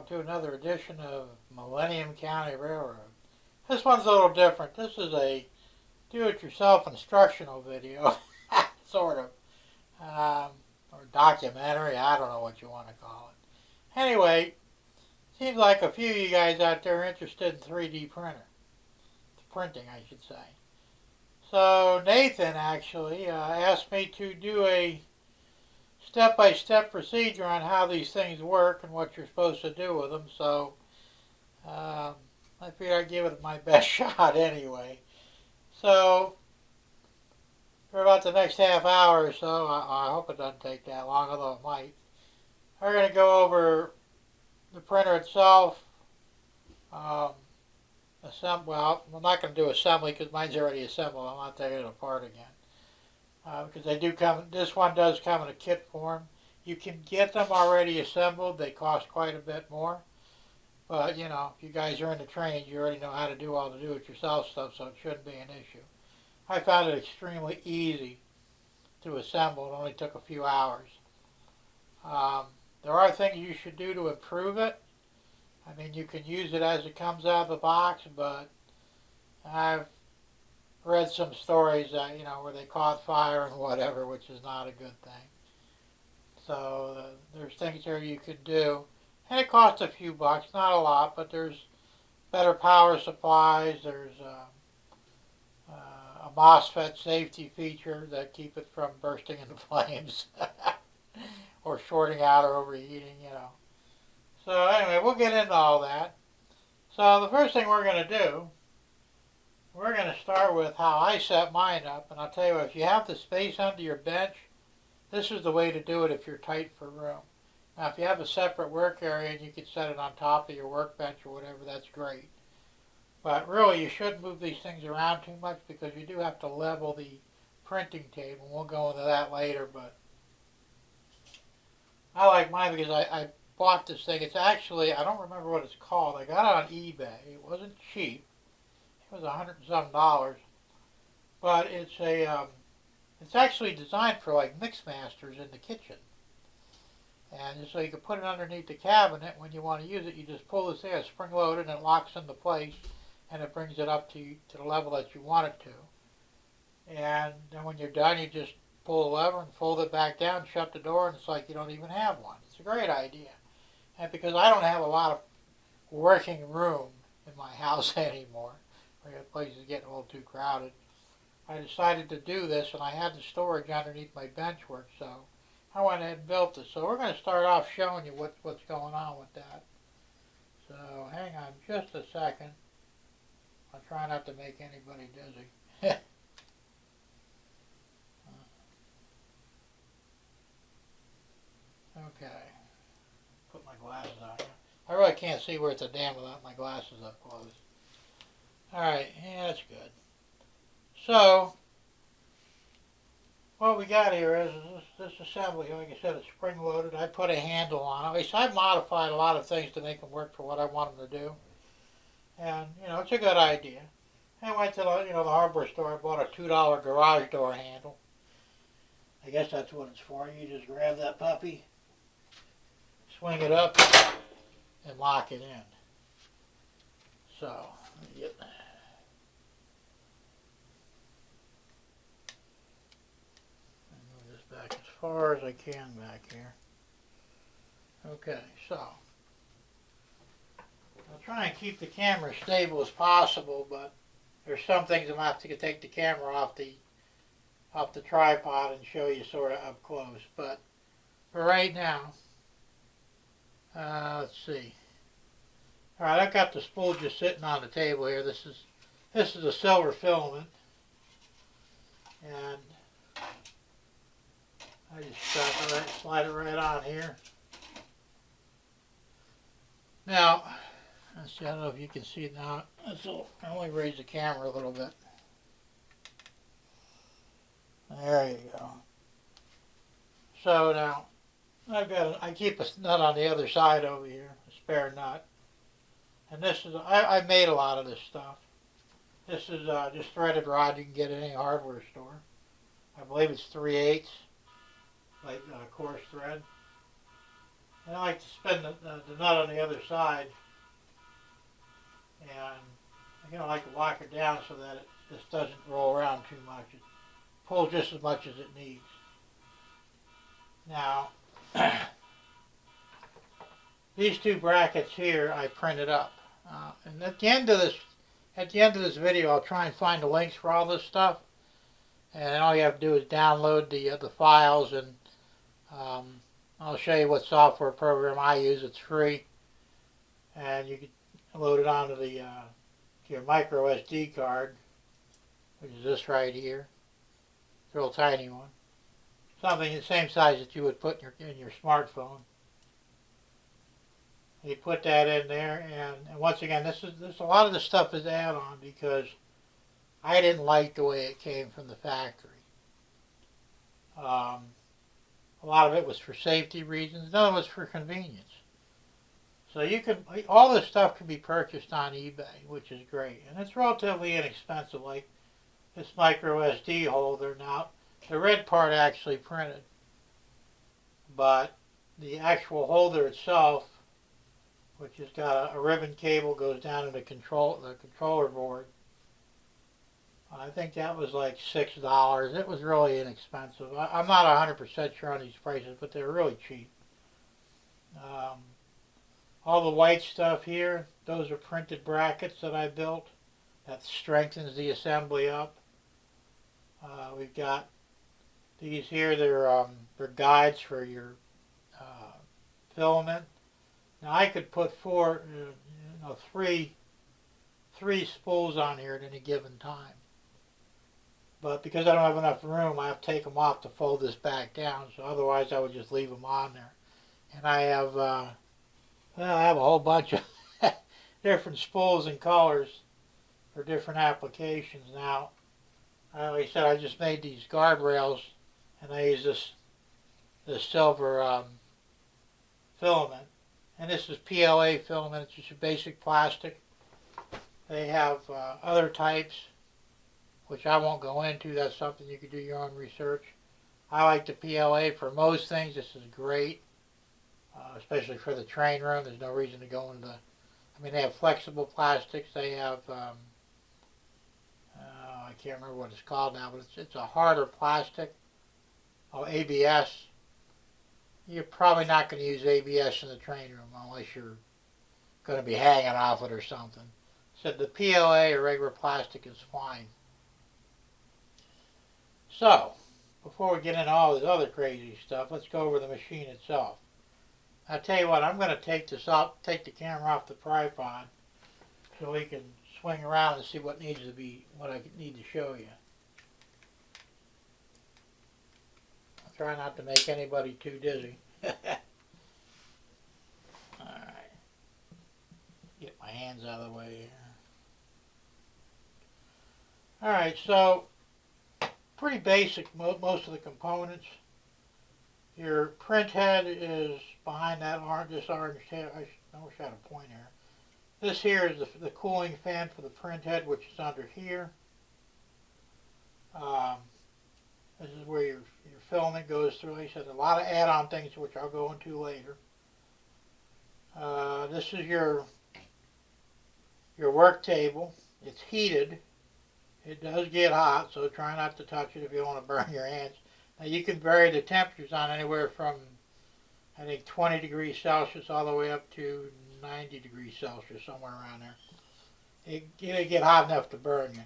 welcome to another edition of Millennium County Railroad. This one's a little different. This is a do-it-yourself instructional video, sort of, or documentary, I don't know what you want to call it. Anyway, seems like a few of you guys out there are interested in 3D printing, I should say. So Nathan actually asked me to do a step-by-step procedure on how these things work and what you're supposed to do with them. So I figured I'd give it my best shot anyway. So for about the next half hour or so, I hope it doesn't take that long, although it might, we're going to go over the printer itself. Well, I'm not going to do assembly because mine's already assembled. I'm not taking it apart again. Because they do come, this one does come in a kit form. You can get them already assembled. They cost quite a bit more. But, you know, if you guys are in the train, you already know how to do all the do-it-yourself stuff, so it shouldn't be an issue. I found it extremely easy to assemble. It only took a few hours. There are things you should do to improve it. I mean, you can use it as it comes out of the box, but I've read some stories that, you know, where they caught fire and whatever, which is not a good thing. So there's things there you could do. And it costs a few bucks, not a lot, but there's better power supplies. There's a MOSFET safety feature that keep it from bursting into flames or shorting out or overheating, you know. So anyway, we'll get into all that. So the first thing we're going to do, we're going to start with how I set mine up. And I'll tell you what, if you have the space under your bench, this is the way to do it if you're tight for room. Now if you have a separate work area and you can set it on top of your workbench or whatever, that's great. But really you shouldn't move these things around too much because you do have to level the printing table. We'll go into that later, but I like mine because I bought this thing. It's actually, I don't remember what it's called. I got it on eBay. It wasn't cheap. It was $100 and some. But it's a, it's actually designed for like mix masters in the kitchen. And so you can put it underneath the cabinet. When you want to use it, you just pull this thing, it's spring loaded, and it locks into place, and it brings it up to the level that you want it to. And then when you're done, you just pull the lever and fold it back down, shut the door, and it's like you don't even have one. It's a great idea. And because I don't have a lot of working room in my house anymore, the place is getting a little too crowded, I decided to do this, and I had the storage underneath my bench work, so I went ahead and built it. So we're going to start off showing you what's going on with that. So hang on just a second. I'll try not to make anybody dizzy. Okay. Put my glasses on here. I really can't see where it's a damn without my glasses up close. Alright, yeah, that's good. So, what we got here is this assembly. Like I said, it's spring loaded. I put a handle on it. I've modified a lot of things to make them work for what I want them to do. And, you know, it's a good idea. I went to the, the hardware store. I bought a $2 garage door handle. I guess that's what it's for. You just grab that puppy, swing it up, and lock it in. So, let me get back as far as I can back here. Okay, so I'll try and keep the camera as stable as possible, but there's some things I'm going to have to take the camera off the tripod and show you sort of up close. But for right now, let's see. All right, I've got the spool just sitting on the table here. This is a silver filament, and I just slide it right on here. Now, let's see, I don't know if you can see it now. I only raise the camera a little bit. There you go. So now, I keep a nut on the other side over here, a spare nut. And this is, I made a lot of this stuff. This is just threaded rod you can get at any hardware store. I believe it's 3/8. Like coarse thread. And I like to spin the nut on the other side, and like to lock it down so that it just doesn't roll around too much. It pulls just as much as it needs. Now, these two brackets here I printed up, and at the end of this video, I'll try and find the links for all this stuff. And all you have to do is download the files, and I'll show you what software program I use. It's free, and you can load it onto your micro SD card, which is this right here. It's a real tiny one, something the same size that you would put in your smartphone. You put that in there, and once again, this a lot of the stuff is add-on because I didn't like the way it came from the factory. A lot of it was for safety reasons. None of it was for convenience. So all this stuff can be purchased on eBay, which is great, and it's relatively inexpensive. Like this micro SD holder. Now, the red part actually printed, but the actual holder itself, which has got a ribbon cable, goes down to the controller board. I think that was like $6. It was really inexpensive. I'm not 100% sure on these prices, but they're really cheap. All the white stuff here, those are printed brackets that I built. That strengthens the assembly up. We've got these here. They're guides for your filament. Now I could put three spools on here at any given time. But because I don't have enough room, I have to take them off to fold this back down. So otherwise, I would just leave them on there. And I have, I have a whole bunch of different spools and colors for different applications. Now, like I said, I just made these guardrails, and I use this silver filament. And this is PLA filament. It's just a basic plastic. They have other types, which I won't go into. That's something you can do your own research. I like the PLA for most things. This is great, especially for the train room. There's no reason to go into they have flexible plastics. They have, I can't remember what it's called now, but it's a harder plastic. Oh, ABS. You're probably not going to use ABS in the train room unless you're going to be hanging off it or something. So the PLA or regular plastic is fine. So, before we get into all this other crazy stuff, let's go over the machine itself. I'll tell you what, I'm going to take the camera off the tripod so we can swing around and see what I need to show you. I'll try not to make anybody too dizzy. Alright. Get my hands out of the way here. Alright, so pretty basic, most of the components. Your print head is behind this orange head. I wish I had a pointer. This here is the cooling fan for the print head, which is under here. This is where your filament goes through. Like I said, a lot of add-on things, which I'll go into later. This is your work table. It's heated. It does get hot, so try not to touch it if you don't want to burn your hands. Now you can vary the temperatures on anywhere from, I think, 20 degrees Celsius all the way up to 90 degrees Celsius, somewhere around there. It'll get hot enough to burn you.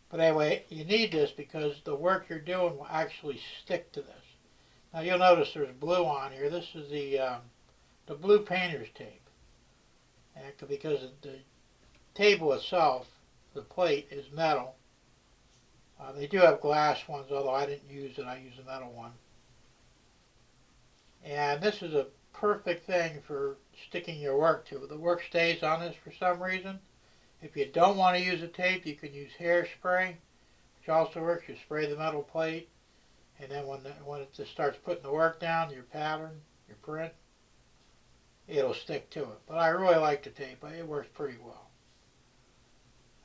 But anyway, you need this because the work you're doing will actually stick to this. Now you'll notice there's blue on here. This is the blue painter's tape. And because the table itself, the plate, is metal. They do have glass ones, although I didn't use it. I used a metal one. And this is a perfect thing for sticking your work to. The work stays on this for some reason. If you don't want to use a tape, you can use hairspray, which also works. You spray the metal plate, and then when it just starts putting the work down, your pattern, your print, it'll stick to it. But I really like the tape. It works pretty well.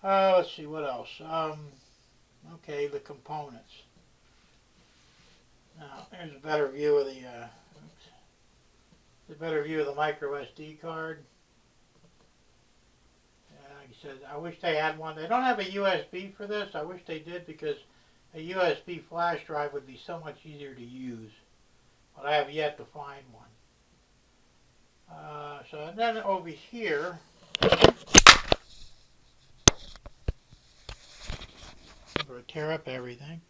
Let's see, what else? Okay, the components. Now, here's a better view of the, a better view of the micro SD card. Like I said, I wish they had one. They don't have a USB for this. I wish they did, because a USB flash drive would be so much easier to use. But I have yet to find one. And then over here, I'm going to tear up everything.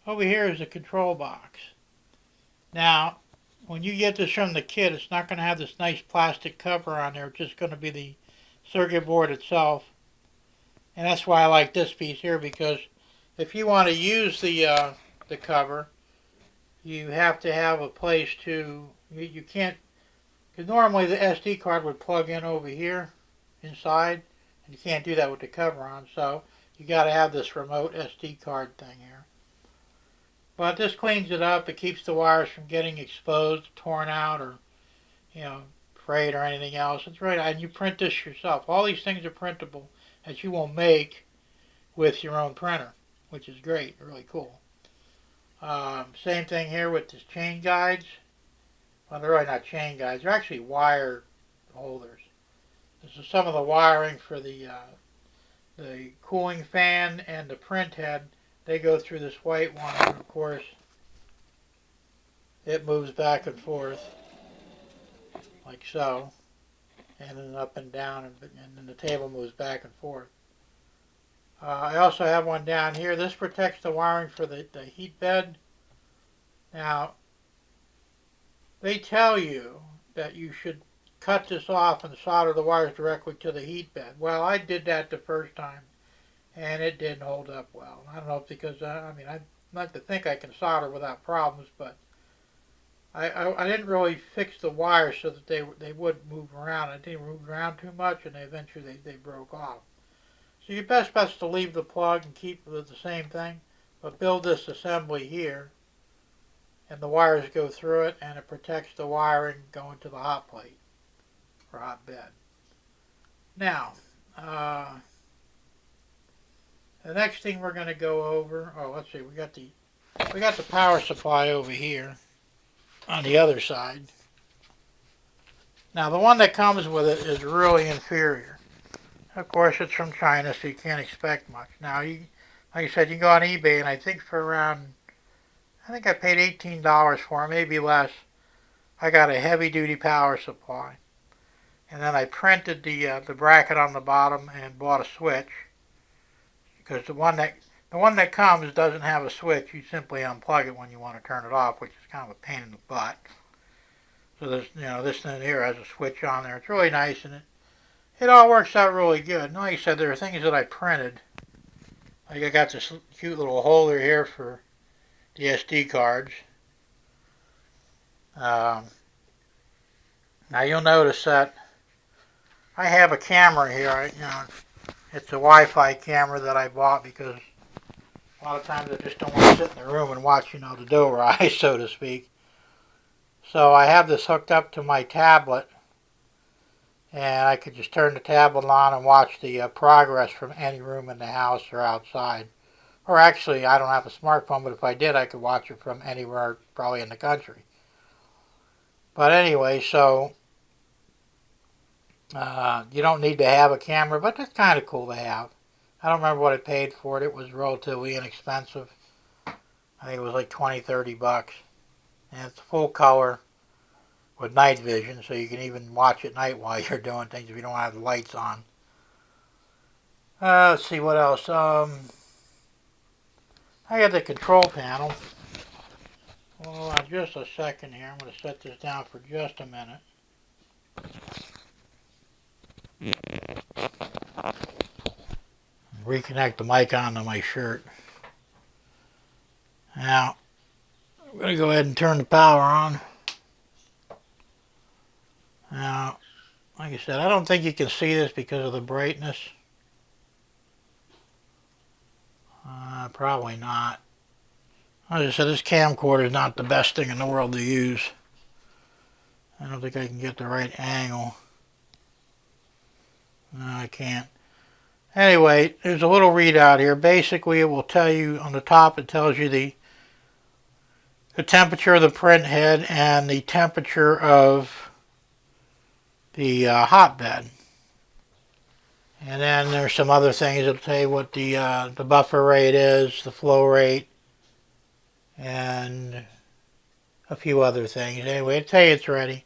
Over here is the control box. Now, when you get this from the kit, it's not going to have this nice plastic cover on there. It's just going to be the circuit board itself. And that's why I like this piece here, because if you want to use the cover, you have to have a place to, you can't, because normally the SD card would plug in over here inside, and you can't do that with the cover on, so you got to have this remote SD card thing here. But this cleans it up. It keeps the wires from getting exposed, torn out, or frayed or anything else. It's right, and you print this yourself. All these things are printable that you will make with your own printer, which is great, really cool. Same thing here with the chain guides. Well, they're really not chain guides. They're actually wire holders. This is some of the wiring for the cooling fan and the print head. They go through this white one, and of course it moves back and forth like so, and then up and down, and then the table moves back and forth. I also have one down here. This protects the wiring for the heat bed. Now, they tell you that you should cut this off and solder the wires directly to the heat bed. Well, I did that the first time, and it didn't hold up well. I don't know if because, I like to think I can solder without problems, but I didn't really fix the wires so that they wouldn't move around. I didn't move around too much, and eventually they broke off. So your best bet's to leave the plug and keep the same thing, but build this assembly here, and the wires go through it, and it protects the wiring going to the hot plate or hot bed. Now, the next thing we're going to go over, let's see, we got the power supply over here on the other side. Now, the one that comes with it is really inferior. Of course, it's from China, so you can't expect much. Now, like I said, you can go on eBay, and I think for around, I think I paid $18 for it, maybe less. I got a heavy-duty power supply. And then I printed the bracket on the bottom and bought a switch. Because the one that comes doesn't have a switch. You simply unplug it when you want to turn it off, which is kind of a pain in the butt. So this thing here has a switch on there. It's really nice, and it all works out really good. And like I said, there are things that I printed. Like I got this cute little holder here for the SD cards. Now you'll notice that I have a camera here. It's a Wi-Fi camera that I bought because a lot of times I just don't want to sit in the room and watch, the dough rise, so to speak. So I have this hooked up to my tablet, and I could just turn the tablet on and watch the progress from any room in the house or outside. Or actually, I don't have a smartphone, but if I did, I could watch it from anywhere, probably in the country. But anyway, so you don't need to have a camera, but that's kind of cool to have. I don't remember what I paid for it. It was relatively inexpensive. I think it was like 20, 30 bucks. And it's full color with night vision, so you can even watch at night while you're doing things if you don't have the lights on. Let's see what else. I got the control panel. Hold on just a second here. I'm going to set this down for just a minute. Reconnect the mic onto my shirt. Now, I'm going to go ahead and turn the power on. Now, like I said, I don't think you can see this because of the brightness. Probably not. Like I said, this camcorder is not the best thing in the world to use. I don't think I can get the right angle. No, I can't. Anyway, there's a little readout here. Basically, it will tell you on the top, it tells you the temperature of the print head and the temperature of the hotbed. And then there's some other things that'll tell you what the buffer rate is, the flow rate, and a few other things. Anyway, it'll tell you it's ready.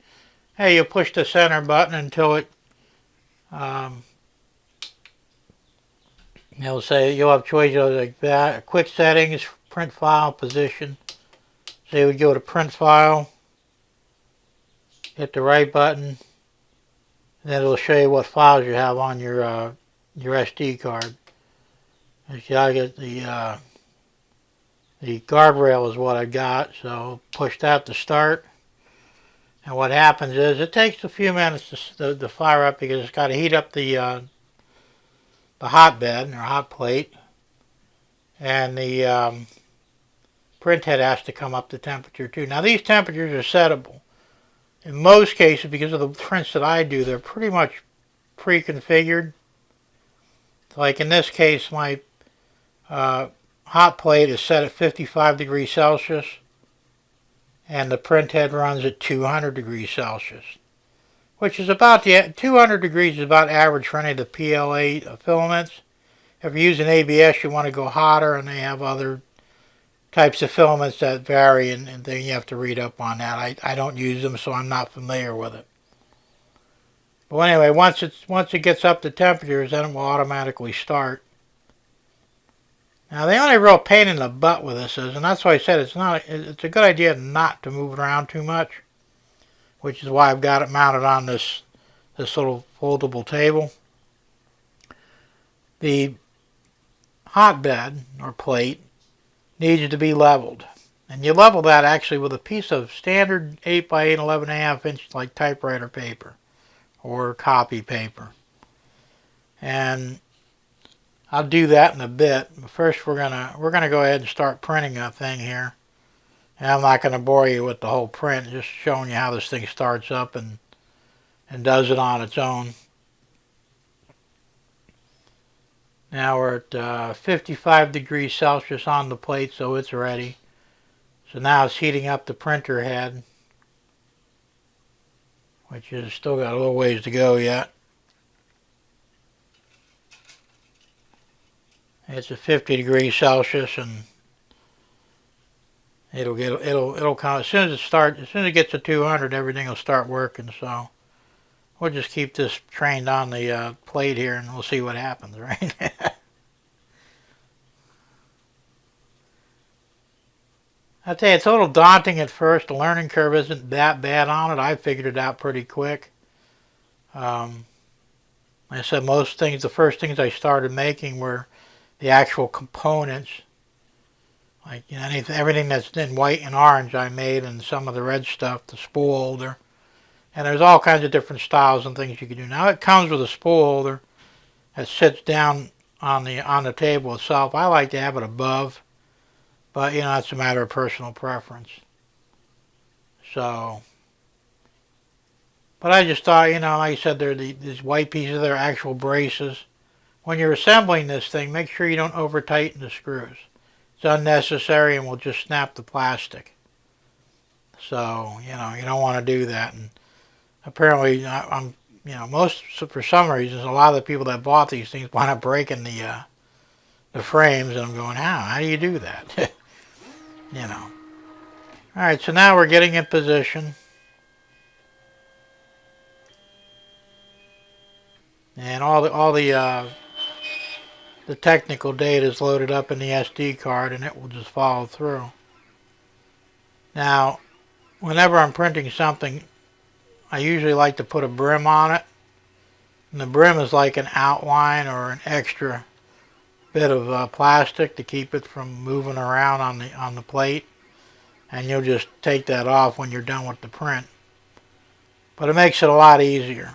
Hey, you push the center button until it, it'll say you'll have choices like that. Quick settings, print file, position. So you would go to print file, hit the right button, and then it'll show you what files you have on your SD card. And see, I get the guardrail is what I got, so push that to start. And what happens is it takes a few minutes to fire up because it's got to heat up the hotbed or hot plate, and the print head has to come up to temperature too. Now these temperatures are settable. In most cases, because of the prints that I do, they're pretty much pre-configured. Like in this case, my hot plate is set at 55 degrees Celsius, and the print head runs at 200 degrees Celsius, which is about 200 degrees is about average for any of the PLA filaments. If you're using ABS, you want to go hotter, and they have other types of filaments that vary, and then you have to read up on that. I don't use them, so I'm not familiar with it. But anyway, once it gets up to temperatures, then it will automatically start. Now the only real pain in the butt with this is, and that's why I said it's a good idea not to move it around too much, which is why I've got it mounted on this little foldable table. The hotbed or plate needs to be leveled, and you level that actually with a piece of standard 8 by 8, 11.5 inch like typewriter paper or copy paper. And I'll do that in a bit. But first we're gonna go ahead and start printing a thing here. And I'm not gonna bore you with the whole print, just showing you how this thing starts up and does it on its own. Now we're at 55 degrees Celsius on the plate, so it's ready. So now it's heating up the printer head, which is still got a little ways to go yet. It's at 50 degrees Celsius, and it'll come as soon as it gets to 200, everything will start working. So we'll just keep this trained on the plate here, and we'll see what happens, right? I tell you, it's a little daunting at first. The learning curve isn't that bad on it. I figured it out pretty quick. Like I said, the first things I started making were the actual components, like everything that's in white and orange I made, and some of the red stuff, the spool holder, and there's all kinds of different styles and things you can do. Now it comes with a spool holder that sits down on the table itself. I like to have it above, but that's a matter of personal preference. So, but I just thought, like I said, these white pieces, they're actual braces. When you're assembling this thing, make sure you don't over tighten the screws. It's unnecessary and will just snap the plastic. So, you don't want to do that. And apparently, for some reasons, a lot of the people that bought these things wind up breaking the frames, and I'm going, how do you do that? Alright, so now we're getting in position. And all the technical data is loaded up in the SD card, and it will just follow through. Now, whenever I'm printing something, I usually like to put a brim on it. And the brim is like an outline or an extra bit of plastic to keep it from moving around on the plate. And you'll just take that off when you're done with the print. But it makes it a lot easier,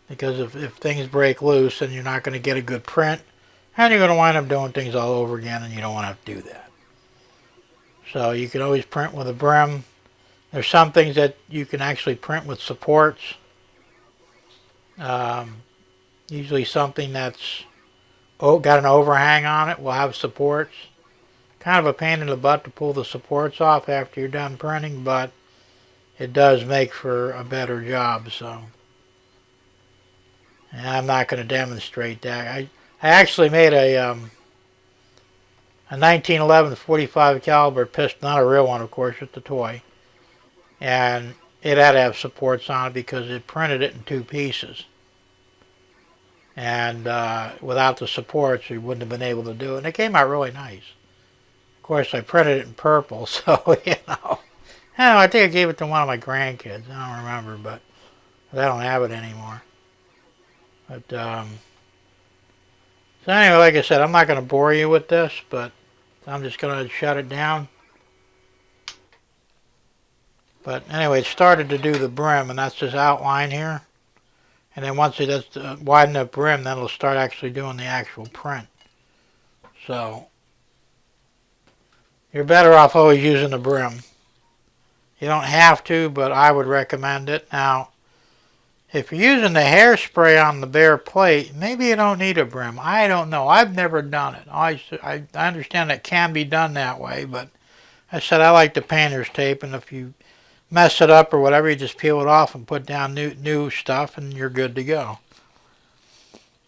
because if things break loose, then you're not going to get a good print, and you're going to wind up doing things all over again, and you don't want to have to do that. So you can always print with a brim. There's some things that you can actually print with supports. Usually something that's got an overhang on it will have supports. Kind of a pain in the butt to pull the supports off after you're done printing, but it does make for a better job. So And I'm not going to demonstrate that. I actually made a 1911 45 caliber pistol, not a real one, of course, just a toy. And it had to have supports on it because it printed it in two pieces. And without the supports, we wouldn't have been able to do it. And it came out really nice. Of course, I printed it in purple, so, you know. I think I gave it to one of my grandkids. I don't remember, but they don't have it anymore. But, so anyway, like I said, I'm not going to bore you with this, but I'm just going to shut it down. But anyway, it started to do the brim, and that's this outline here. And then once it does widen the brim, then it'll start actually doing the actual print. So, you're better off always using the brim. You don't have to, but I would recommend it. Now, if you're using the hairspray on the bare plate, maybe you don't need a brim. I don't know. I've never done it. I understand it can be done that way, but I said I like the painter's tape, and if you mess it up or whatever, you just peel it off and put down new stuff, and you're good to go.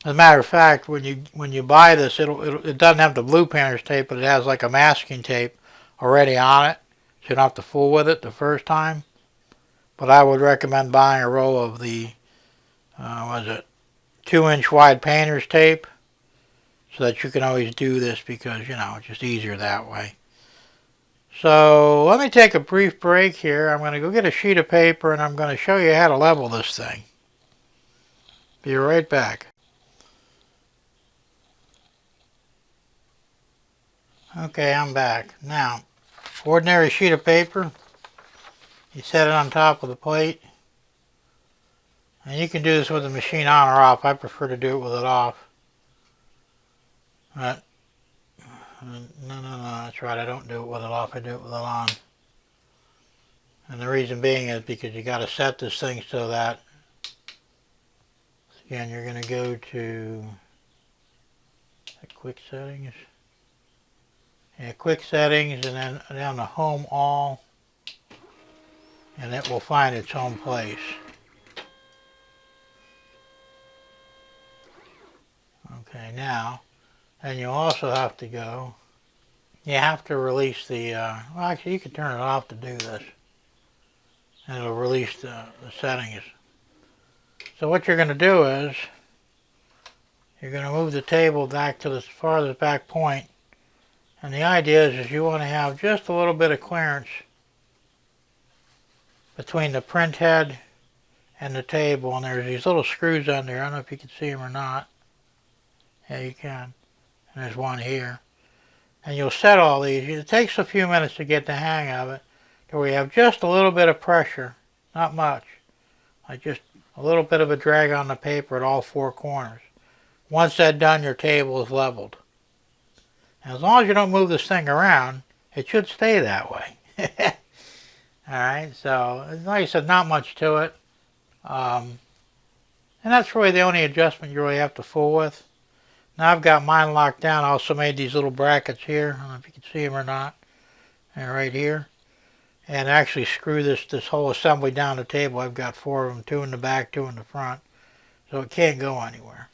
As a matter of fact, when you buy this, it doesn't have the blue painter's tape, but it has like a masking tape already on it, so you don't have to fool with it the first time. But I would recommend buying a roll of the 2-inch wide painter's tape, so that you can always do this because, you know, it's just easier that way. So let me take a brief break here. I'm going to go get a sheet of paper and I'm going to show you how to level this thing. Be right back. Okay, I'm back. Now, ordinary sheet of paper. You set it on top of the plate. And you can do this with the machine on or off. I prefer to do it with it off. But, no, that's right. I don't do it with it off. I do it with it on. And the reason being is because you got to set this thing so that, again, you're going to go to quick settings. Yeah, quick settings, and then down to home all, and it will find its own place. Okay, now, and you also have to go, you have to release the, well actually you can turn it off to do this, and it'll release the settings. So what you're going to do is, you're going to move the table back to the farthest back point, and the idea is you want to have just a little bit of clearance between the print head and the table, and there's these little screws on there. I don't know if you can see them or not. Yeah, you can. And there's one here. And you'll set all these. It takes a few minutes to get the hang of it, to where you have just a little bit of pressure, not much, like just a little bit of a drag on the paper at all four corners. Once that's done, your table is leveled. And as long as you don't move this thing around, it should stay that way. Alright, so like I said, not much to it. And that's really the only adjustment you really have to fool with. Now I've got mine locked down. I also made these little brackets here. I don't know if you can see them or not. And right here. And actually screw this whole assembly down the table. I've got 4 of them, 2 in the back, 2 in the front. So it can't go anywhere.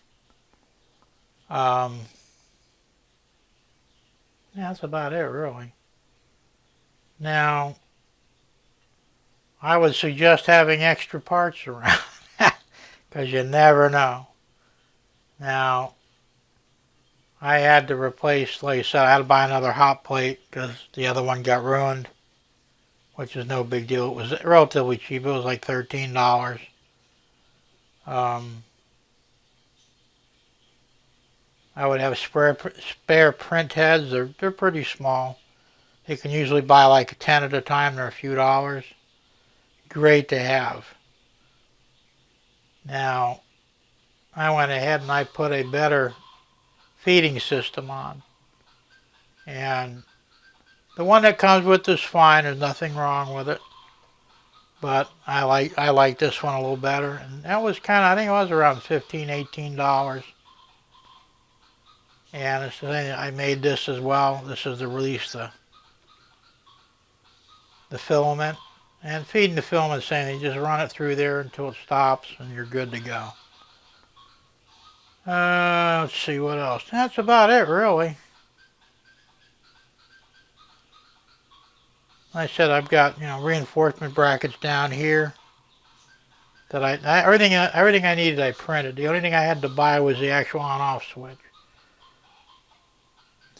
Yeah, that's about it, really. Now, I would suggest having extra parts around, because you never know. Now, I had to replace, like I said, I had to buy another hot plate because the other one got ruined, which is no big deal. It was relatively cheap. It was like $13. I would have spare print heads. They're pretty small. You can usually buy like 10 at a time. They're a few dollars. Great to have. Now, I went ahead and I put a better feeding system on. And the one that comes with is fine. There's nothing wrong with it. But I like this one a little better. And that was kind of, I think it was around $15, $18. And it's the thing, I made this as well. This is to release the filament. And feeding the filament, same thing. You just run it through there until it stops and you're good to go. Let's see what else. That's about it, really. Like I said, I've got reinforcement brackets down here that everything I needed I printed. The only thing I had to buy was the actual on-off switch.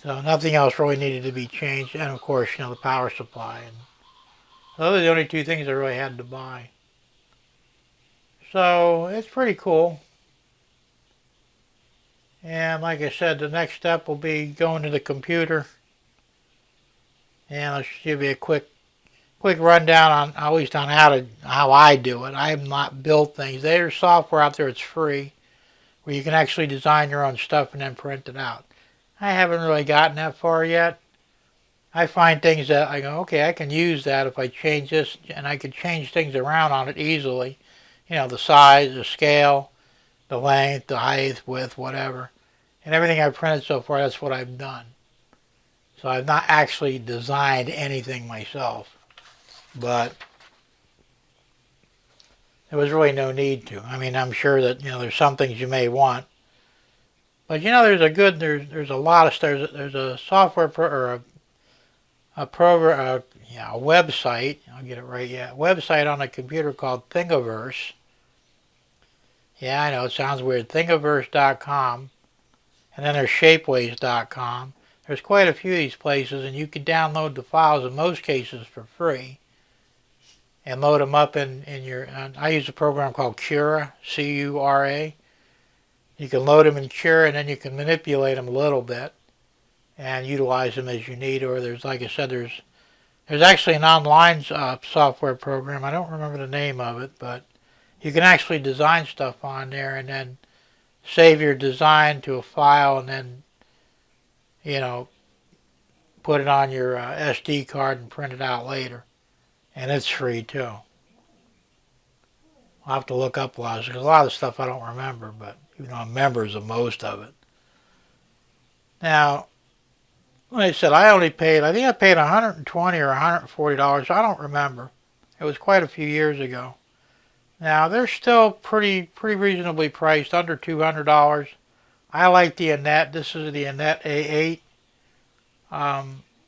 So nothing else really needed to be changed, and of course the power supply. And those are the only two things I really had to buy. So it's pretty cool. And like I said, the next step will be going to the computer, and I'll give you a quick rundown on at least on how I do it. I have not built things. There's software out there that's free where you can actually design your own stuff and then print it out. I haven't really gotten that far yet. I find things that I go, okay, I can use that if I change this, and I can change things around on it easily. The size, the scale, the length, the height, width, whatever. And everything I've printed so far, that's what I've done. So I've not actually designed anything myself. But there was really no need to. I mean, I'm sure that, there's some things you may want. But, there's a lot of stuff. There's a software or a program, a website. I'll get it right. Yeah, a website on a computer called Thingiverse. Yeah, I know, it sounds weird. Thingiverse.com. And then there's Shapeways.com. There's quite a few of these places, and you can download the files in most cases for free and load them up in your... I use a program called Cura, C-U-R-A. You can load them in Cura, and then you can manipulate them a little bit and utilize them as you need. Or there's, like I said, there's actually an online software program. I don't remember the name of it, but you can actually design stuff on there and then save your design to a file and then, put it on your SD card and print it out later. And it's free too. I'll have to look up a lot of the stuff I don't remember, but I'm members of most of it. Now, like I said, I think I paid $120 or $140. I don't remember. It was quite a few years ago. Now, they're still pretty reasonably priced, under $200. I like the Anet. This is the Anet A8.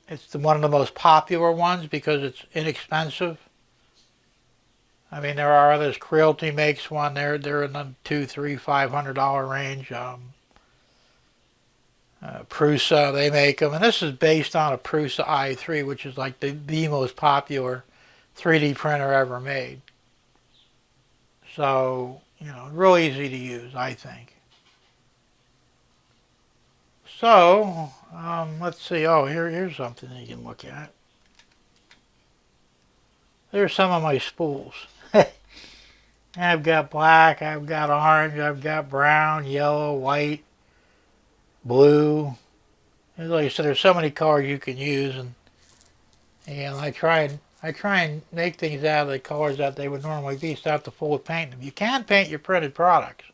It's one of the most popular ones because it's inexpensive. I mean, there are others. Creality makes one. They're in the $200, $300, $500 range. Prusa, they make them. And this is based on a Prusa i3, which is like the most popular 3D printer ever made. So, real easy to use, I think. So, let's see. Oh, here's something you can look at. There's some of my spools. I've got black, I've got orange, I've got brown, yellow, white, blue. And like I said, there's so many colors you can use, and I try and make things out of the colors that they would normally be, so I have to fully paint them. You can paint your printed products,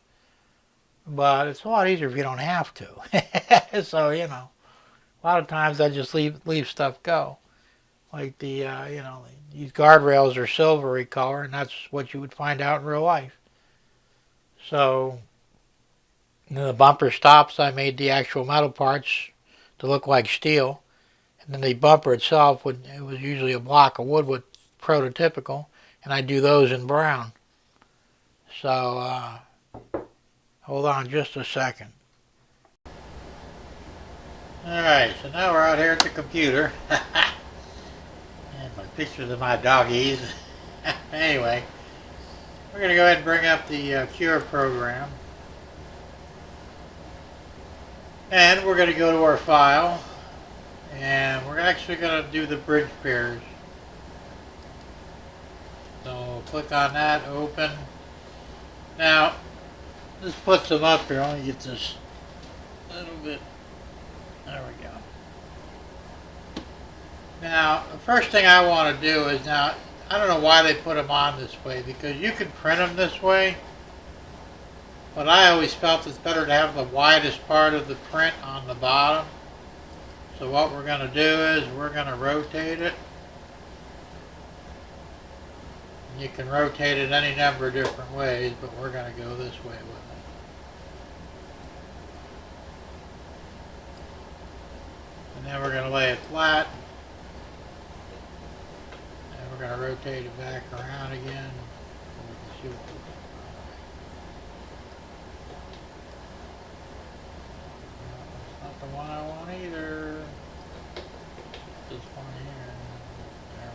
but it's a lot easier if you don't have to. So, a lot of times I just leave stuff go. Like these guardrails are silvery color, and that's what you would find out in real life. So, the bumper stops, I made the actual metal parts to look like steel. And then the bumper itself, it was usually a block of wood with prototypical, and I do those in brown. So, hold on just a second. Alright, so now we're out here at the computer. And my pictures of my doggies. Anyway, we're going to go ahead and bring up the Cura program. And we're going to go to our file. And we're actually going to do the bridge pairs. So click on that, open. Now, this puts them up here. Let me get this a little bit. There we go. Now, the first thing I want to do is, now, I don't know why they put them on this way, because you can print them this way, but I always felt it's better to have the widest part of the print on the bottom. So what we're going to do is we're going to rotate it. You can rotate it any number of different ways, but we're going to go this way with And then we're going to lay it flat. And we're going to rotate it back around again. So we can see what we got. No, that's not the one I want either. This one here. There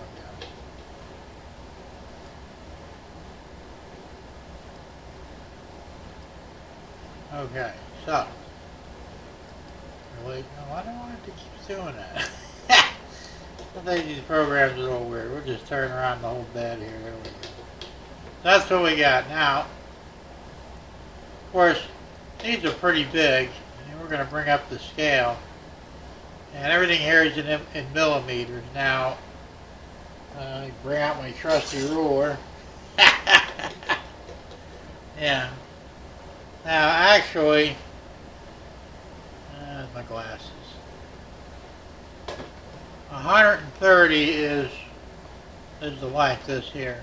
we go. Okay, so. Really, no, I don't want it to keep doing that. Sometimes these programs are a little weird. We'll just turn around the whole bed here. There we go. That's what we got now. Of course, these are pretty big, and we're going to bring up the scale. And everything here is in millimeters. Now, bring out my trusty ruler. Yeah. Now, actually, my glasses. 130 is the length, this here.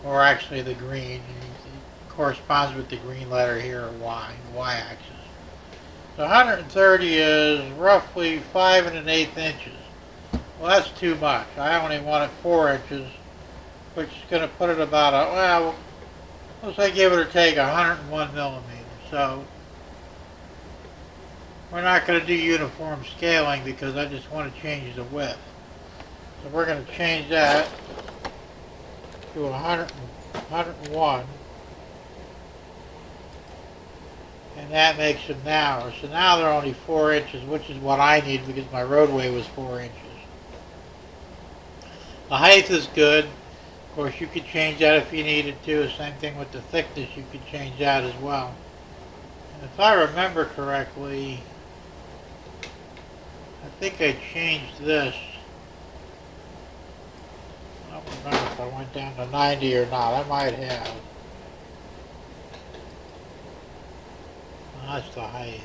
Or actually the green. It corresponds with the green letter here, or Y, the Y-axis. So 130 is roughly 5 1/8 inches. Well, that's too much. I only want it 4 inches, which is going to put it about well, let's say give it or take 101 millimeters. So we're not going to do uniform scaling because I just want to change the width. So we're going to change that to 101. And that makes them narrower. So now they're only 4 inches, which is what I need because my roadway was 4 inches. The height is good. Of course, you could change that if you needed to. Same thing with the thickness, you could change that as well. And if I remember correctly, I think I changed this. I don't remember if I went down to 90 or not. I might have. Well, that's the height.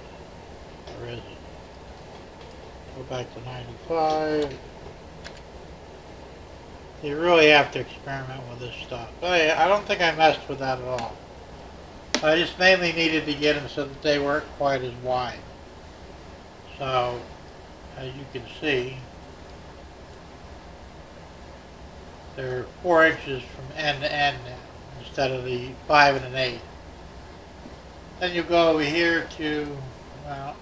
Or is it? Go back to 95. You really have to experiment with this stuff. But I don't think I messed with that at all. I just mainly needed to get them so that they weren't quite as wide. So, as you can see, they're 4 inches from end to end now, instead of the 5 1/8. Then you go over here to, well,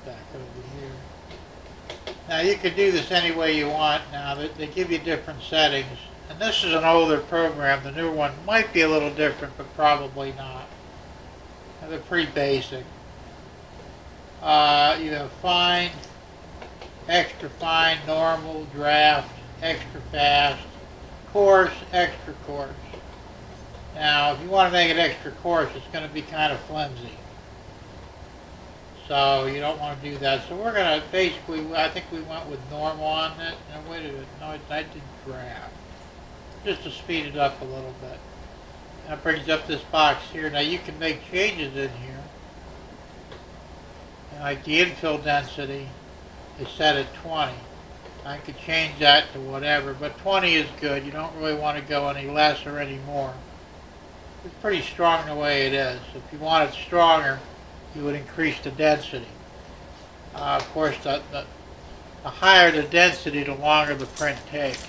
back over here. Now you can do this any way you want. Now they give you different settings. And this is an older program. The new one might be a little different, but probably not. They're pretty basic. You have fine, extra fine, normal, draft, extra fast, coarse, extra coarse. Now, if you want to make it extra coarse, it's going to be kind of flimsy. So you don't want to do that. So we're going to basically, I think we went with normal on it. No, wait a minute. No, I did draft. Just to speed it up a little bit. That brings up this box here. Now you can make changes in here. Like the infill density is set at 20. I could change that to whatever, but 20 is good. You don't really want to go any less or any more. It's pretty strong the way it is. If you want it stronger, you would increase the density. Of course, the higher the density, the longer the print takes.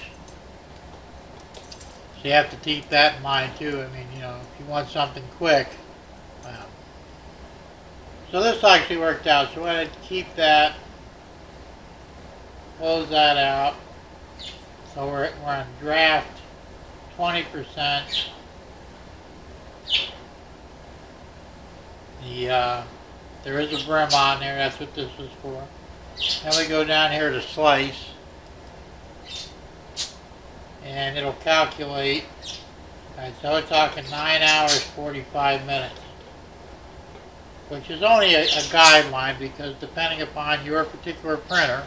So you have to keep that in mind too. I mean, you know, if you want something quick, well. So this actually worked out. So we're going to keep that, close that out. So we're on draft 20%. There is a brim on there. That's what this is for. Then we go down here to slice. And it'll calculate. Alright, so we're talking 9 hours, 45 minutes. Which is only a guideline because depending upon your particular printer,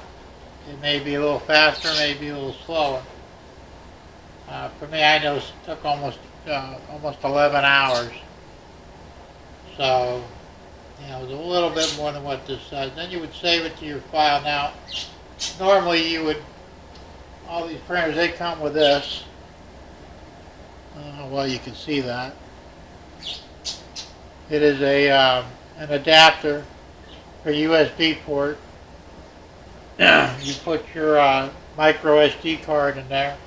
it may be a little faster, maybe a little slower. For me, I know it took almost 11 hours. So, you know, it was a little bit more than what this says. Then you would save it to your file. Now, normally you would, all these printers, they come with this. Well, you can see that. It is an adapter for USB port. You put your micro SD card in there,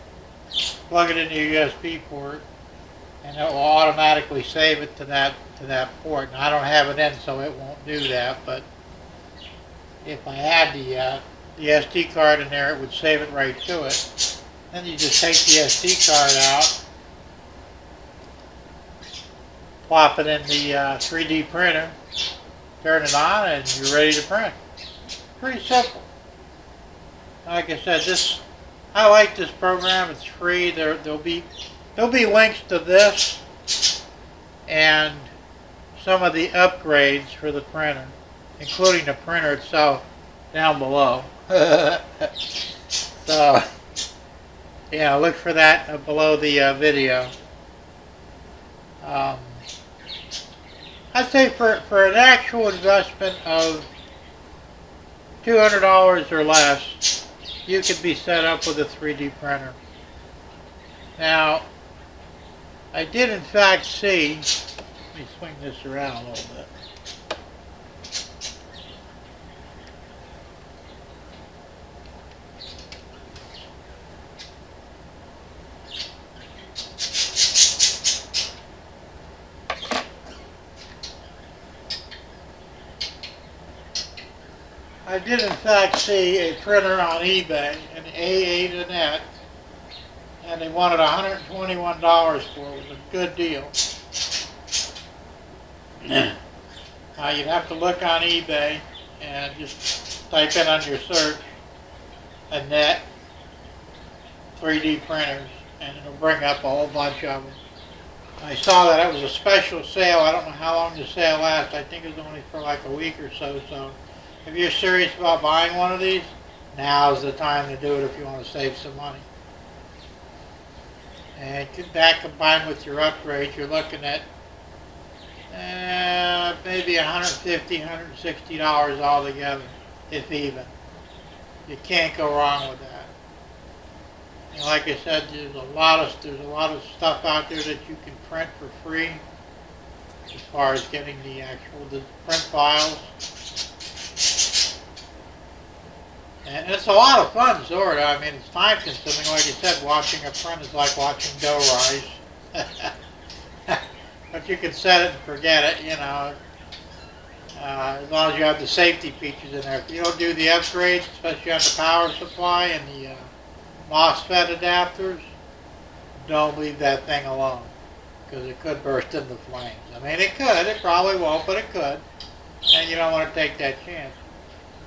plug it into your USB port, and it will automatically save it to that port. Now I don't have it in, so it won't do that. But if I had the SD card in there, it would save it right to it. Then you just take the SD card out, plop it in the 3D printer, turn it on, and you're ready to print. Pretty simple. Like I said, I like this program. It's free. There'll be links to this and some of the upgrades for the printer, including the printer itself, down below. So, yeah, look for that below the video. I'd say for an actual investment of $200 or less, you could be set up with a 3D printer. Now, I did in fact see, let me swing this around a little bit. I did in fact see a printer on eBay, an A8Net, and they wanted $121 for it. It was a good deal. You'd have to look on eBay and just type in on your search a net 3D printers, and it'll bring up a whole bunch of them. I saw that it was a special sale. I don't know how long the sale lasts. I think it was only for like a week or so. So if you're serious about buying one of these, now's the time to do it if you want to save some money. And that combined with your upgrades, you're looking at maybe $150, $160 altogether, if even. You can't go wrong with that. And like I said, there's a lot of stuff out there that you can print for free, as far as getting the print files. And it's a lot of fun, sort of. I mean, it's time consuming. Like I said, watching a print is like watching dough rise. But you can set it and forget it, you know, as long as you have the safety features in there. If you don't do the upgrades, especially on the power supply and the MOSFET adapters, don't leave that thing alone, because it could burst into flames. I mean, it could. It probably won't, but it could. And you don't want to take that chance.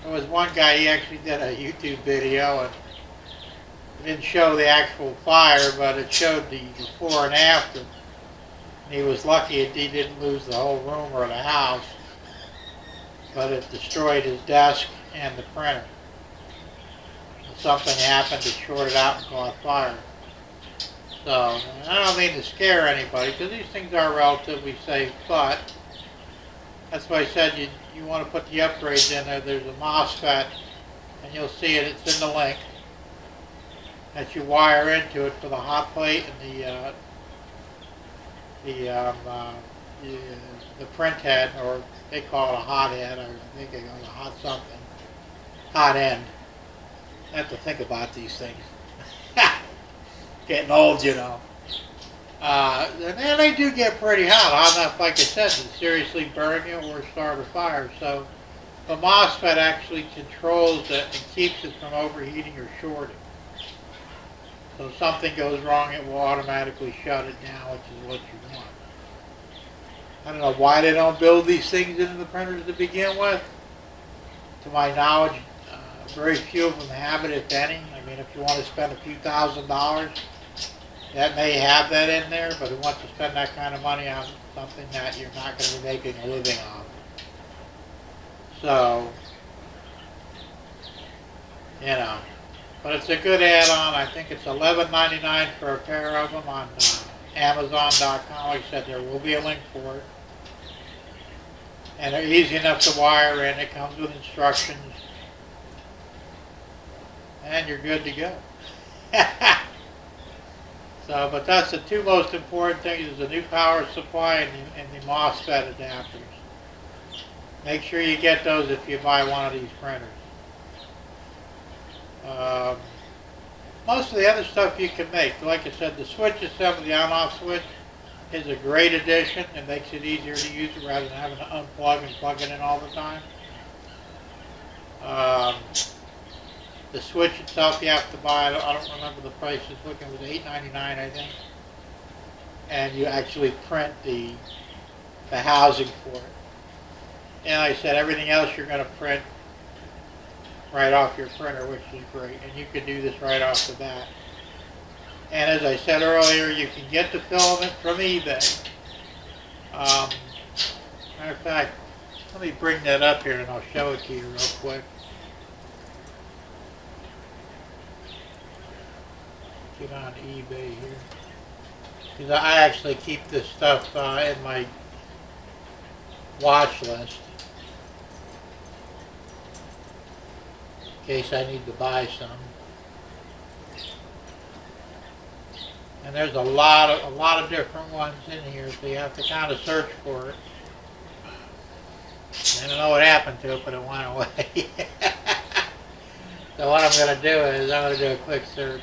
There was one guy, he actually did a YouTube video, and it didn't show the actual fire, but it showed the before and after. And he was lucky he didn't lose the whole room or the house, but it destroyed his desk and the printer. And something happened, it shorted out and caught fire. So, I don't mean to scare anybody, because these things are relatively safe, but that's why I said you want to put the upgrades in there. There's a MOSFET, and you'll see it, it's in the link, that you wire into it for the hot plate and the print head, or they call it a hot head, or I think they call it a hot something, hot end. I have to think about these things. Getting old, you know. And they do get pretty hot. Enough, like I said, to seriously burn you or start a fire. So the MOSFET actually controls it and keeps it from overheating or shorting. So if something goes wrong, it will automatically shut it down, which is what you want. I don't know why they don't build these things into the printers to begin with. To my knowledge, very few of them have it, if any. I mean, if you want to spend a few $1,000s, that may have that in there, but who wants to spend that kind of money on something that you're not going to be making a living on? So, you know, but it's a good add-on. I think it's $11.99 for a pair of them on Amazon.com. Like I said, there will be a link for it. And they're easy enough to wire in. It comes with instructions. And you're good to go. So, but that's the two most important things, is the new power supply and the MOSFET adapters. Make sure you get those if you buy one of these printers. Um, most of the other stuff you can make. Like I said, the switch assembly, the on-off switch, is a great addition. It makes it easier to use it rather than having to unplug and plug it in all the time. The switch itself you have to buy. I don't remember the price. It was $8.99, I think. And you actually print the housing for it. And like I said, everything else you're going to print right off your printer, which is great. And you can do this right off the bat. And as I said earlier, you can get the filament from eBay. Matter of fact, let me bring that up here and I'll show it to you real quick. Get on eBay here. Because I actually keep this stuff in my watch list in case I need to buy some. And there's a lot of different ones in here, so you have to kind of search for it. I don't know what happened to it, but it went away. So what I'm going to do is I'm going to do a quick search.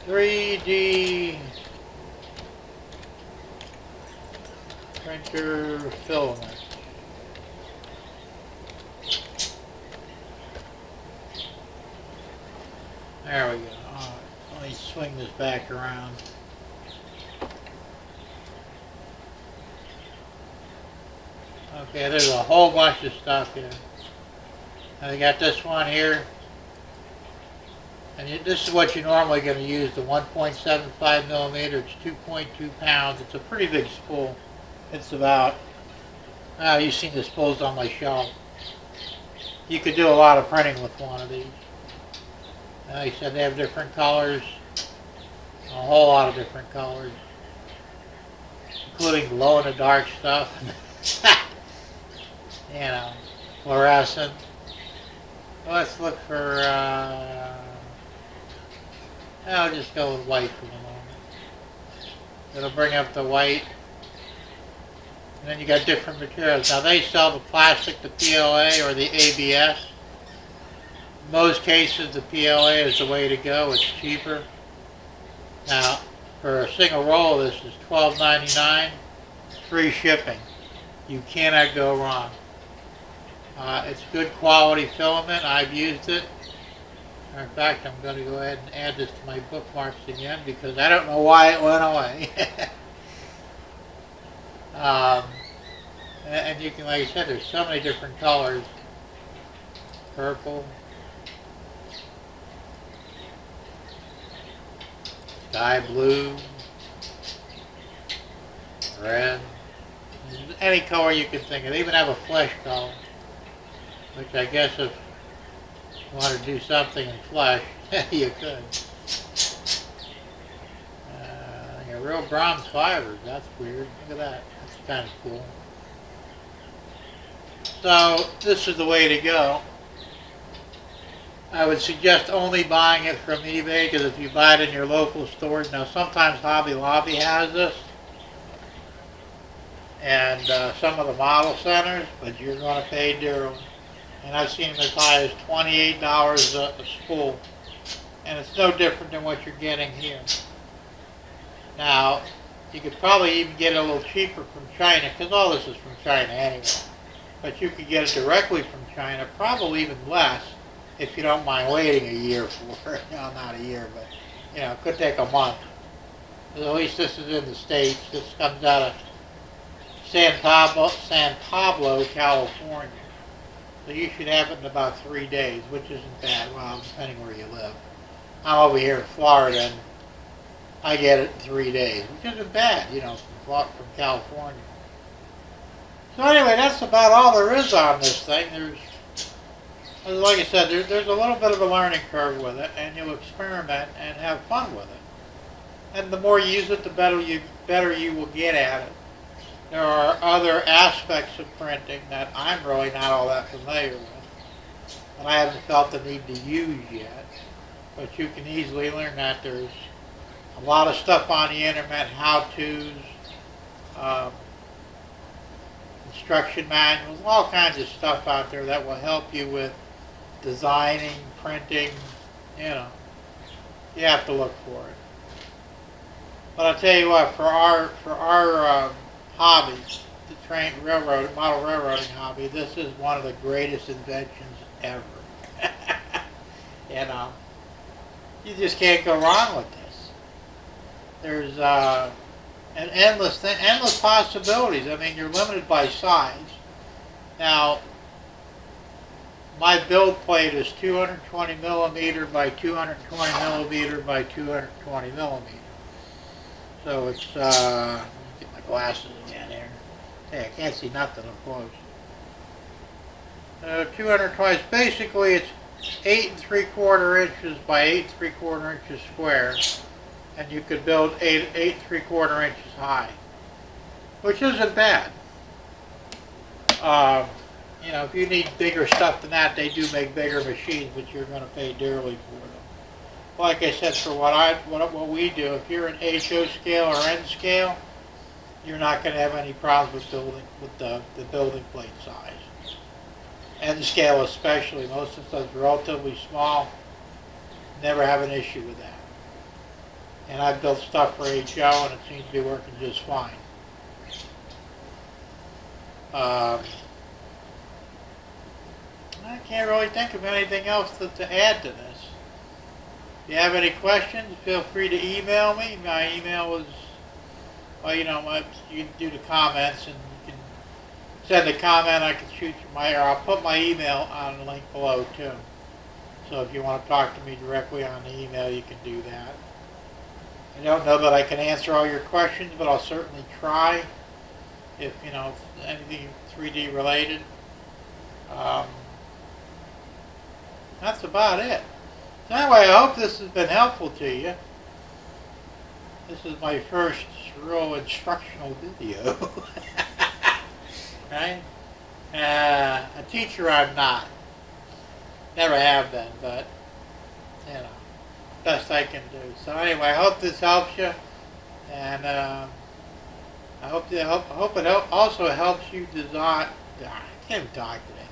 3D printer filament. There we go. Let me swing this back around. Okay, there's a whole bunch of stuff here. Now we got this one here. And this is what you're normally going to use, the 1.75 millimeter. It's 2.2 pounds. It's a pretty big spool. It's about, you've seen the spools on my shelf. You could do a lot of printing with one of these. Like I said, they have different colors, a whole lot of different colors, including glow-in-the-dark stuff. You know, fluorescent. Let's look for, I'll just go with white for the moment. It'll bring up the white. And then you got different materials. Now they sell the plastic, the PLA, or the ABS. In most cases, the PLA is the way to go. It's cheaper. Now, for a single roll, this is $12.99, free shipping. You cannot go wrong. It's good quality filament. I've used it. In fact, I'm going to go ahead and add this to my bookmarks again because I don't know why it went away. And you can, like I said, there's so many different colors. Purple, sky blue, red, any color you can think of. They even have a flesh color, which I guess if you want to do something in flesh, you could. Real bronze fibers, that's weird. Look at that, that's kind of cool. So this is the way to go. I would suggest only buying it from eBay because if you buy it in your local stores, now sometimes Hobby Lobby has this, and some of the model centers, but you're going to pay dearly. And I've seen them as high as $28 a spool, and it's no different than what you're getting here. Now, you could probably even get it a little cheaper from China, because all this is from China anyway. But you could get it directly from China, probably even less, if you don't mind waiting a year for it. No, not a year, but, you know, it could take a month. But at least this is in the States. This comes out of San Pablo, California. So you should have it in about 3 days, which isn't bad, well, depending where you live. I'm over here in Florida, and I get it in 3 days, which isn't bad, you know, from California. So anyway, that's about all there is on this thing. Like I said, there's a little bit of a learning curve with it, and you'll experiment and have fun with it. And the more you use it, the better you will get at it. There are other aspects of printing that I'm really not all that familiar with, and I haven't felt the need to use yet. But you can easily learn that. There's a lot of stuff on the internet, how-tos, um, instruction manuals, all kinds of stuff out there that will help you with designing, printing, you know. You have to look for it. But I'll tell you what, for our hobby, the model railroading hobby, this is one of the greatest inventions ever. You know, you just can't go wrong with this. There's endless possibilities. I mean, you're limited by size. Now, my build plate is 220 millimeter by 220 millimeter by 220 millimeter. So it's, let me get my glasses again here. Hey, I can't see nothing up close. 220, basically it's 8 3/4 inches by 8 3/4 inches square, and you could build 8 3/4 inches high, which isn't bad. You know, if you need bigger stuff than that, they do make bigger machines, but you're going to pay dearly for them. Like I said, for what we do, if you're an HO scale or N scale, you're not going to have any problems with the building plate size. N scale especially, most of the stuff's relatively small. Never have an issue with that. And I've built stuff for HO, and it seems to be working just fine. I can't really think of anything else to add to this. If you have any questions, feel free to email me. My email is, well, you know, you can do the comments, and you can send a comment. I can shoot you or I'll put my email on the link below too. So if you want to talk to me directly on the email, you can do that. I don't know that I can answer all your questions, but I'll certainly try. If you know anything 3D related. That's about it. So anyway, I hope this has been helpful to you. This is my first real instructional video. Right? A teacher I'm not. Never have been, but, you know, best I can do. So anyway, I hope this helps you. And I hope it also helps you design. I can't even talk today.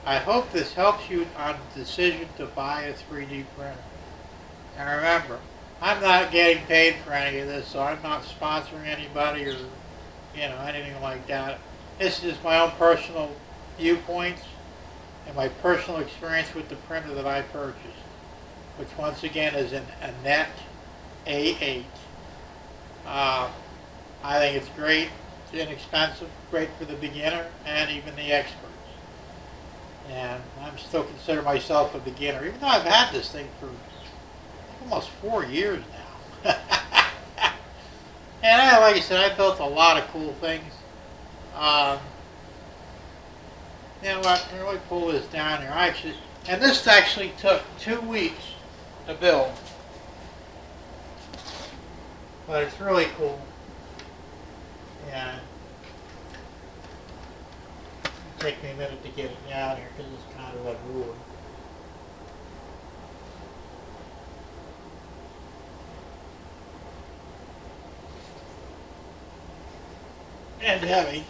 I hope this helps you on the decision to buy a 3D printer. And remember, I'm not getting paid for any of this, so I'm not sponsoring anybody or, you know, anything like that. This is just my own personal viewpoints and my personal experience with the printer that I purchased, which once again is an Anet A8. I think it's great, it's inexpensive, great for the beginner and even the experts. And I'm still consider myself a beginner, even though I've had this thing for almost 4 years now. And like I said, I built a lot of cool things. You know what? Let me pull this down here. And this actually took 2 weeks to build, but it's really cool. Yeah. It'll take me a minute to get it down here because it's kind of unruly. And heavy.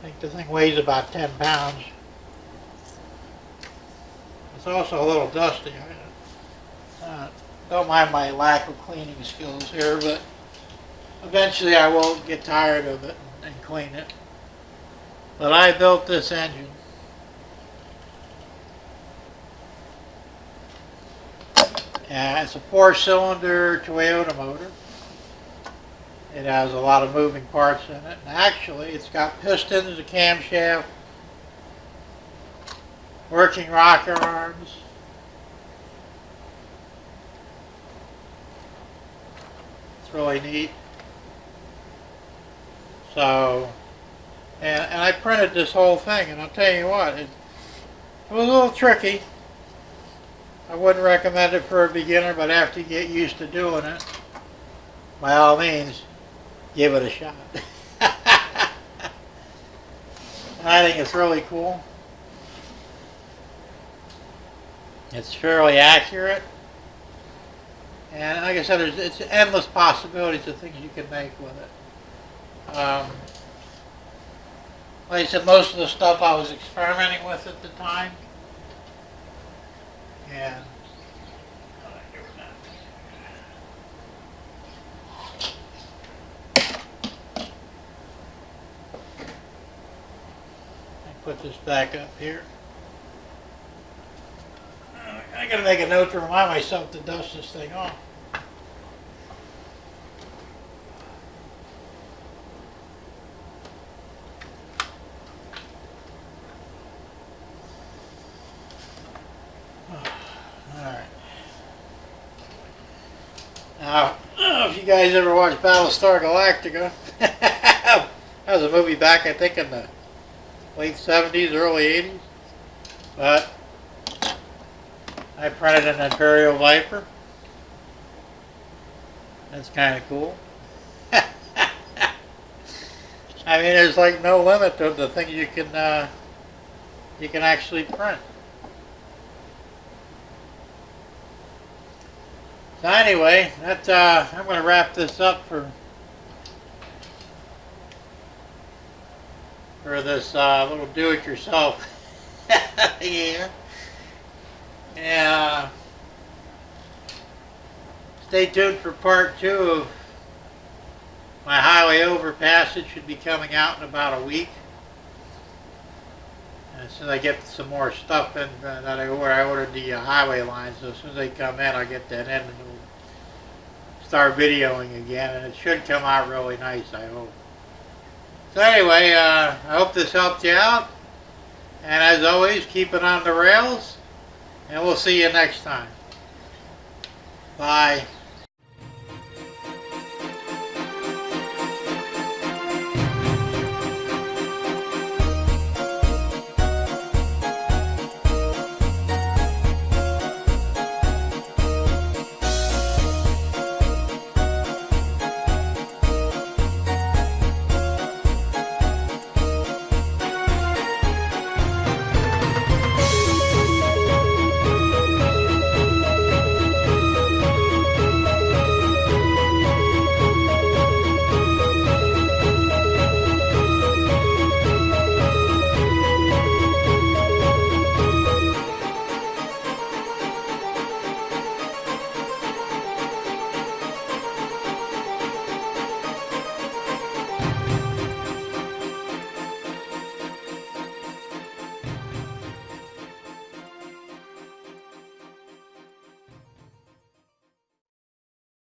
I think the thing weighs about 10 pounds. It's also a little dusty. Don't mind my lack of cleaning skills here, but eventually I will get tired of it and clean it. But I built this engine. And it's a 4-cylinder Toyota motor. It has a lot of moving parts in it. And actually, it's got pistons, a camshaft, working rocker arms. It's really neat. So, and I printed this whole thing, and I'll tell you what, it was a little tricky. I wouldn't recommend it for a beginner, but after you get used to doing it, by all means, give it a shot. I think it's really cool. It's fairly accurate. And like I said, it's endless possibilities of things you can make with it. Like I said, most of the stuff I was experimenting with at the time. And put this back up here. I gotta make a note to remind myself to dust this thing off. Alright. Now, I don't know if you guys ever watched Battlestar Galactica. That was a movie back, I think, in the late 70s, early 80s. But I printed an Imperial Viper. That's kind of cool. I mean, there's like no limit to the things you can actually print. So anyway, that's I'm going to wrap this up for this little do-it-yourself here. Yeah. Stay tuned for part 2 of my highway overpass. It should be coming out in about a week. And as soon as I get some more stuff in that I ordered the highway lines. So as soon as they come in, I'll get that in and we'll start videoing again. And it should come out really nice, I hope. So anyway, I hope this helped you out. And as always, keep it on the rails. And we'll see you next time. Bye.